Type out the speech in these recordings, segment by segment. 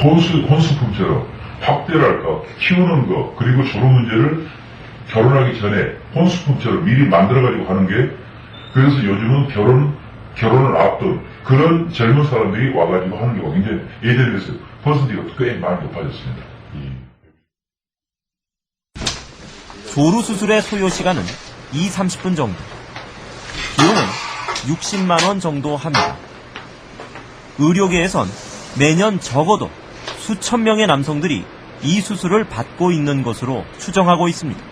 혼수품처럼 확대를 할까, 키우는 거, 그리고 졸업 문제를 결혼하기 전에 혼수품처럼 미리 만들어가지고 하는 게, 그래서 요즘은 결혼을 앞둔 그런 젊은 사람들이 와가지고 하는 경우가 굉장히 예전에 비해서 퍼센티가 꽤 많이 높아졌습니다. 조루 수술의 소요 시간은 30분 정도. 비용은 60만 원 정도 합니다. 의료계에선 매년 적어도 수천 명의 남성들이 이 수술을 받고 있는 것으로 추정하고 있습니다.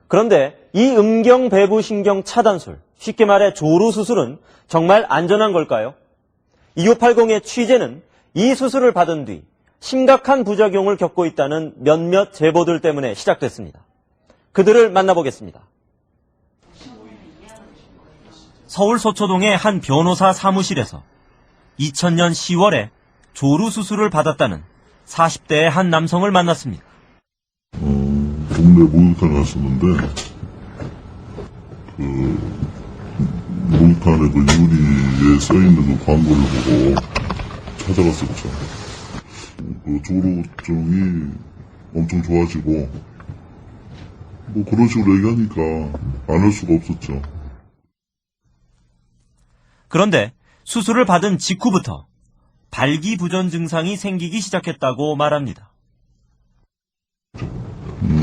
그런데 이 음경배부신경 차단술, 쉽게 말해 조루 수술은 정말 안전한 걸까요? 2580의 취재는 이 수술을 받은 뒤 심각한 부작용을 겪고 있다는 몇몇 제보들 때문에 시작됐습니다. 그들을 만나보겠습니다. 서울 서초동의 한 변호사 사무실에서 2000년 10월에 조루 수술을 받았다는 40대의 한 남성을 만났습니다. 동네 목욕탕에 갔었는데, 목욕탕에 유리에 써있는 광고를 보고 찾아갔었죠. 조루증이 엄청 좋아지고, 그런 식으로 얘기하니까 안 할 수가 없었죠. 그런데 수술을 받은 직후부터 발기부전 증상이 생기기 시작했다고 말합니다.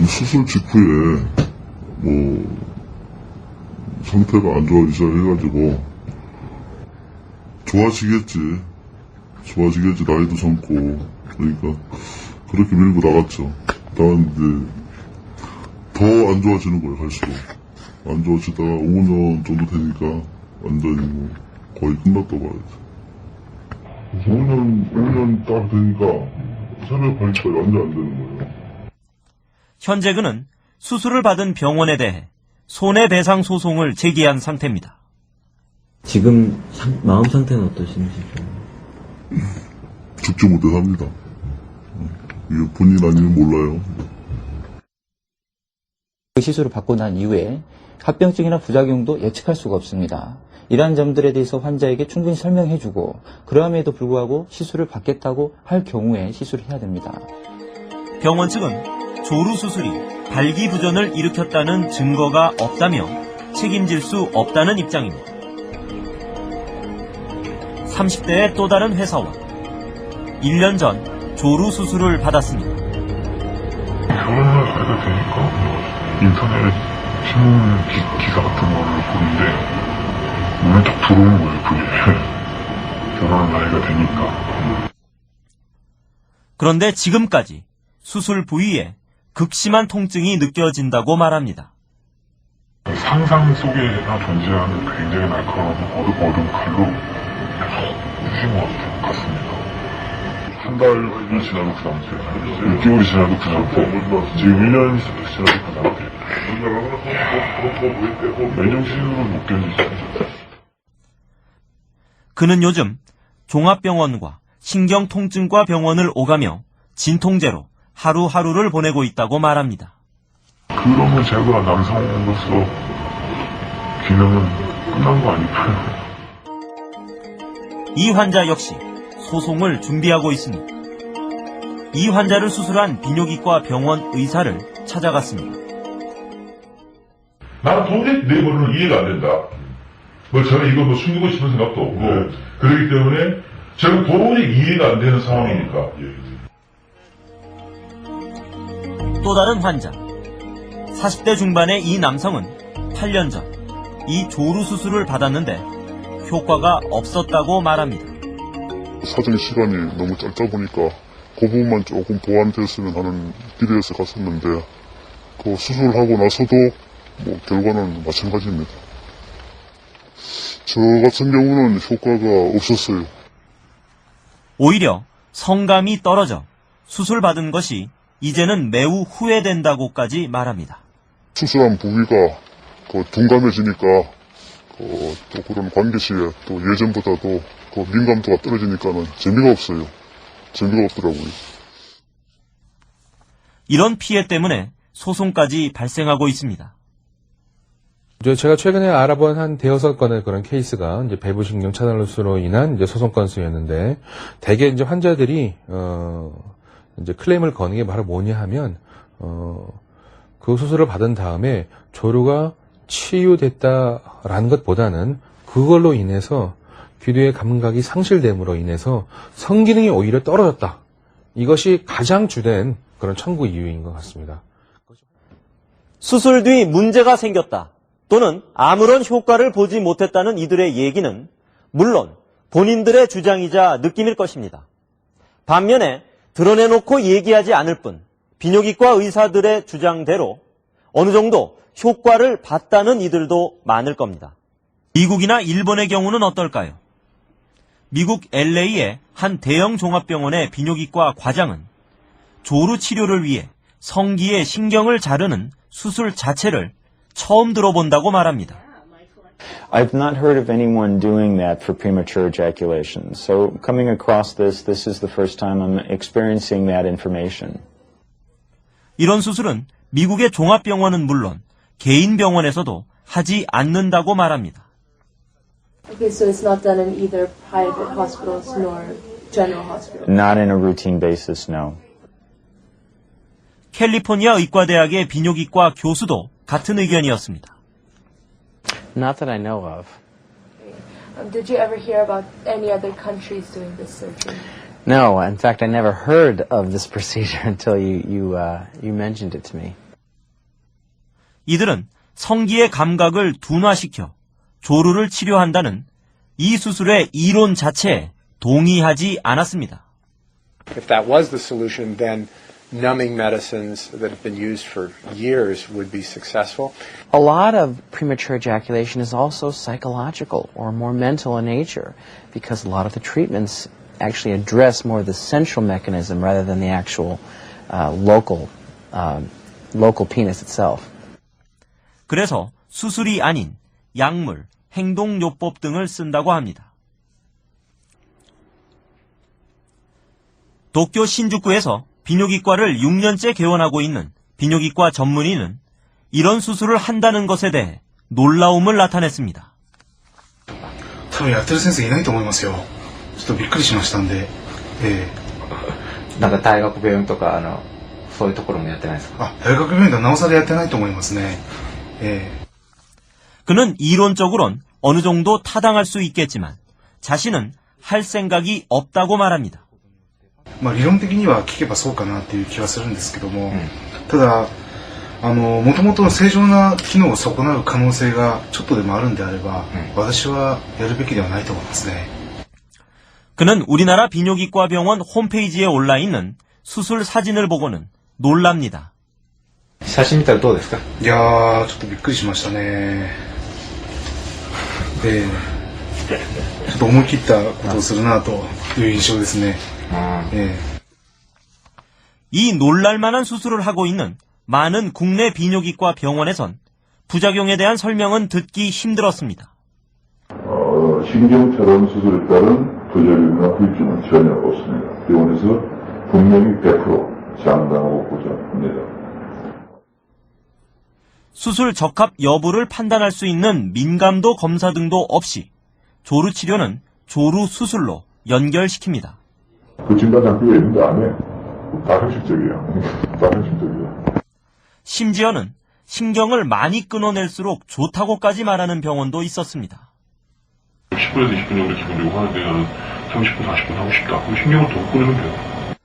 수술 직후에 상태가 안 좋아지기 시작해가지고 좋아지겠지 나이도 젊고 그러니까 그렇게 밀고 나갔죠. 나는 이제 더 안 좋아지는 거예요. 갈수록 안 좋아지다가 5년 정도 되니까 완전히 거의 끝났다고 봐야죠. 5년 딱 되니까 새벽 8시까지 완전 안 되는 거예요. 현재 그는 수술을 받은 병원에 대해 손해배상 소송을 제기한 상태입니다. 지금 마음 상태는 어떠신지요? 죽지 못해 삽니다. 이게 본인 아니면 몰라요. 그 시술을 받고 난 이후에 합병증이나 부작용도 예측할 수가 없습니다. 이러한 점들에 대해서 환자에게 충분히 설명해주고 그럼에도 불구하고 시술을 받겠다고 할 경우에 시술을 해야 됩니다. 병원 측은 조루 수술이 발기부전을 일으켰다는 증거가 없다며 책임질 수 없다는 입장입니다. 30대의 또 다른 회사원. 1년 전 조루 수술을 받았습니다. 결혼을 하게 되니까 인터넷 신문 기사 같은 거를 보는데 눈에 딱 들어오는 거예요. 그게 결혼을 나이가 되니까. 그런데 지금까지 수술 부위에 극심한 통증이 느껴진다고 말합니다. 상상 속에나 존재하는 굉장히 날카로운 어둠 칼로 부신 것 같습니다. 한 달이 지나도 그 상태, 6개월이 지나도 그 상태, 지금 1년이 지나도 그 상태. 맨정신으로는 못 견디죠. 그는 요즘 종합병원과 신경통증과 병원을 오가며 진통제로 하루하루를 보내고 있다고 말합니다. 그러면 제가 남성으로서 기능은 끝난 거 아닐까요? 이 환자 역시 소송을 준비하고 있습니다. 이 환자를 수술한 비뇨기과 병원 의사를 찾아갔습니다. 나는 도저히 내 머리는 이해가 안 된다. 저는 이거 숨기고 싶은 생각도 없고, 그렇기 때문에 저는 도저히 이해가 안 되는 상황이니까. 또 다른 환자. 40대 중반의 이 남성은 8년 전 이 조루 수술을 받았는데 효과가 없었다고 말합니다. 사정 시간이 너무 짧다 보니까 그 부분만 조금 보완됐으면 하는 기대에서 갔었는데 그 수술하고 나서도 결과는 마찬가지입니다. 저 같은 경우는 효과가 없었어요. 오히려 성감이 떨어져 수술받은 것이 이제는 매우 후회된다고까지 말합니다. 수술한 부위가 둔감해지니까 또 그런 관계 시에 또 예전보다도 민감도가 떨어지니까는 재미가 없어요. 재미가 없더라고요. 이런 피해 때문에 소송까지 발생하고 있습니다. 제가 최근에 알아본 한 대여섯 건의 그런 케이스가 이제 배부신경 차단술로 인한 이제 소송 건수였는데, 대개 이제 환자들이 이제 클레임을 거는 게 바로 뭐냐 하면 그 수술을 받은 다음에 조루가 치유됐다라는 것보다는 그걸로 인해서 귀두의 감각이 상실됨으로 인해서 성기능이 오히려 떨어졌다. 이것이 가장 주된 그런 청구 이유인 것 같습니다. 수술 뒤 문제가 생겼다 또는 아무런 효과를 보지 못했다는 이들의 얘기는 물론 본인들의 주장이자 느낌일 것입니다. 반면에 드러내놓고 얘기하지 않을 뿐 비뇨기과 의사들의 주장대로 어느 정도 효과를 봤다는 이들도 많을 겁니다. 미국이나 일본의 경우는 어떨까요? 미국 LA의 한 대형 종합병원의 비뇨기과 과장은 조루 치료를 위해 성기의 신경을 자르는 수술 자체를 처음 들어본다고 말합니다. I've not heard of anyone doing that for premature ejaculation. So coming across this is the first time I'm experiencing that information. 이런 수술은 미국의 종합병원은 물론 개인 병원에서도 하지 않는다고 말합니다. Okay, so it's not done in either private hospitals nor general hospitals? Not in a routine basis, no. 캘리포니아 의과대학의 비뇨기과 교수도 같은 의견이었습니다. Not that I know of. Did you ever hear about any other countries doing this surgery? No, in fact, I never heard of this procedure until you mentioned it to me. 이들은 성기의 감각을 둔화시켜 조루를 치료한다는 이 수술의 이론 자체에 동의하지 않았습니다. If that was the solution, then numbing medicines that have been used for years would be successful. A lot of premature ejaculation is also psychological or more mental in nature because a lot of the treatments actually address more of the central mechanism rather than the actual local penis itself. 그래서 수술이 아닌 약물, 행동요법 등을 쓴다고 합니다. 도쿄 신주쿠에서 비뇨기과를 6년째 개원하고 있는 비뇨기과 전문의는 이런 수술을 한다는 것에 대해 놀라움을 나타냈습니다. 多分やってる先生いないと思いますよ。ちょっとびっくりしましたんで。なんか大学病院とかそういうところもやってないですか？大学病院ではなおさらやってないと思いますね。 그는 이론적으론 어느 정도 타당할 수 있겠지만 자신은 할 생각이 없다고 말합니다. まあ理論的には聞けばそうかなっていう気はするんですけども、ただもともと正常な機能を損なう可能性がちょっとでもあるんであれば、私はやるべきではないと思いますね。 그는 우리나라 비뇨기과 병원 홈페이지에 올라 있는 수술 사진을 보고는 놀랍니다. 写真見たらどうですか？いやーちょっとびっくりしましたね。ちょっと思い切ったことをするなという印象ですね。 이 놀랄만한 수술을 하고 있는 많은 국내 비뇨기과 병원에선 부작용에 대한 설명은 듣기 힘들었습니다. 신경 차단 수술에 따른 부작용이나 후유증은 전혀 없습니다. 병원에서 분명히 100% 장담하고 보장합니다. 수술 적합 여부를 판단할 수 있는 민감도 검사 등도 없이 조루 치료는 조루 수술로 연결시킵니다. 그 진단장비가 있는데 안 해. 다 형식적이야. 다 형식적이야. 심지어는 신경을 많이 끊어낼수록 좋다고까지 말하는 병원도 있었습니다. 10분에서 20분 정도 기다리고 하는데 나는 30분, 40분 하고 싶다. 그럼 신경을 더 끊으면 돼요.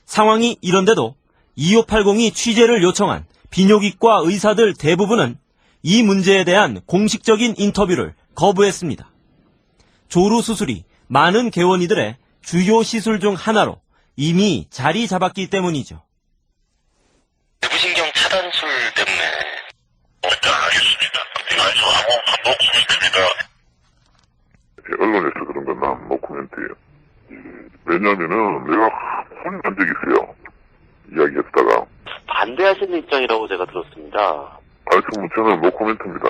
상황이 이런데도 2580이 취재를 요청한 비뇨기과 의사들 대부분은 이 문제에 대한 공식적인 인터뷰를 거부했습니다. 조루 수술이 많은 개원이들의 주요 시술 중 하나로 이미 자리 잡았기 때문이죠. 배부신경 차단술 때문에 알겠습니다. 저 노코멘트입니다. 언론에서 그런 건 난 노코멘트예요. 왜냐면은 내가 혼이 난 적이 있어요. 이야기했다가 반대하시는 입장이라고 제가 들었습니다. 그럼 저는 노코멘트입니다.